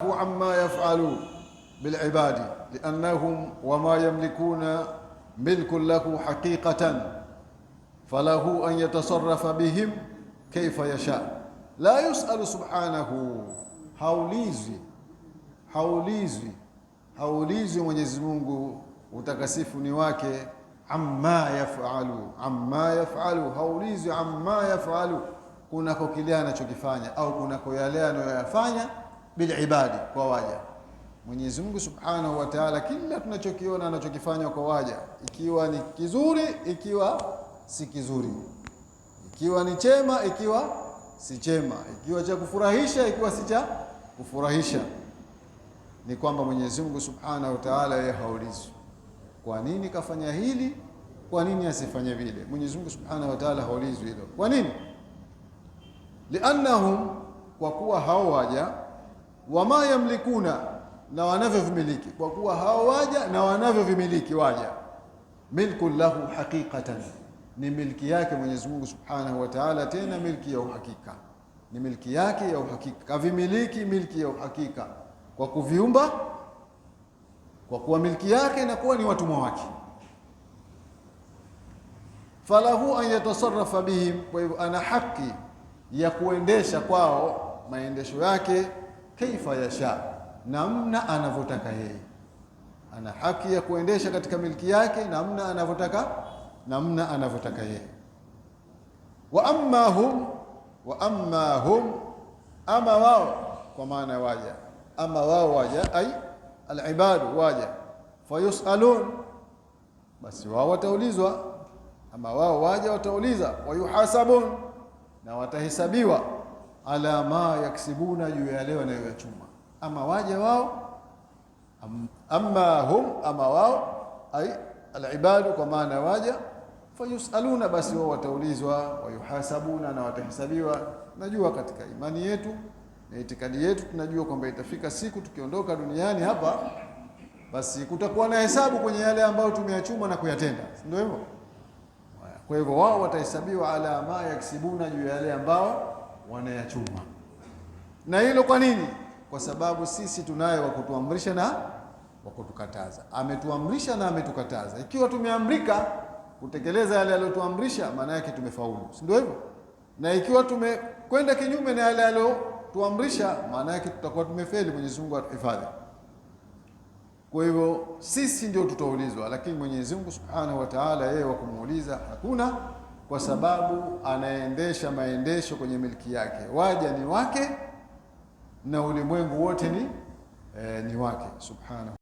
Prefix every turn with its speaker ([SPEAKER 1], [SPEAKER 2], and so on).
[SPEAKER 1] subhanahu amma yaf'alu bil'ibadi li'annahum wama yamlikuna milkun lahu haqiqatan falahu an yatasarrafa bihim kayfa yasha. La yus'alu subhanahu, haulizwi Mwenyezi Mungu, utakasifu ni wake, amma yaf'alu, haulizwi amma yaf'alu, kunako kile anachokifanya au kunako yale anayoyafanya bilibadi, kwa waja. Mwenyezi Mungu Subhanahu wa Ta'ala kila tunachokiona anachokifanya kwa waja, ikiwa ni kizuri, ikiwa si kizuri, ikiwa ni chema, ikiwa si chema, ikiwa cha kufurahisha, ikiwa si cha kufurahisha, ni kwamba Mwenyezi Mungu Subhanahu wa Ta'ala yeye haulizwi kwa nini kafanya hili, kwa nini asifanye vile. Mwenyezi Mungu Subhanahu wa Ta'ala haulizwi hilo. Kwa nini? Liannahum, kwa kuwa hao waja, wama yamlikuna, na wanavyovimiliki, kwa kuwa hao waja na wanavyovimiliki waja, milkun lahu haqiqatan, ni milki yake Mwenyezi Mungu Subhanahu wa Ta'ala, tena milki ya uhakika, ni milki yake ya uhakika, kavimiliki milki ya uhakika kwa kuviumba, kwa kuwa milki yake inakuwa ni watumwa wake. Falahu an yatasarrafa bihim, kwa hivyo ana haki ya kuendesha kwao maendesho yake, kaifa yasha, namna anavyotaka yeye. Ana haki ya kuendesha katika milki yake namna anavyotaka yeye. Wa amma hum, ama wao, kwa maana waja, ama wao waja, ay al-ibadu, waja, fayusalun, basi wao wataulizwa, ama wao waja watauliza, wayuhasabun, na watahesabiwa, ala ma yaksibuna, juu ya leo wanayoyachuma. Ama waja wao, amma hum, ama wao, ay al-ibadu, kwa maana waja, fayusaluna, basi wao wataulizwa, wayuhasabuna, na watahesabiwa. Najua katika imani yetu na itikadi yetu tunajua kwamba itafika siku tukiondoka duniani hapa, basi kutakuwa na hesabu kwenye yale ambayo tumeyachuma na kuyatenda, ndio hivyo. Kwa hivyo wao watahesabiwa ala ma yaksibuna, juu ya yale ambao wanayachuma. Na hilo kwa nini? Kwa sababu sisi tunaye wa kutuamrisha na wa kutukataza. Ametuamrisha na ametukataza. Ikiwa tumeamrika kutekeleza yale aliyotuamrisha, maana yake tumefaulu, ndio hivyo. Na ikiwa tumekwenda kinyume na yale aliyotuamrisha, maana yake tutakuwa tumefeli. Mwenyezi Mungu atuhifadhi. Kwa hivyo sisi ndio tutaulizwa, lakini Mwenyezi Mungu Subhanahu wa Ta'ala yeye wa kumuuliza hakuna, kwa sababu anaendesha maendesho kwenye milki yake. Waja ni wake na ulimwengu wote ni wake Subhanahu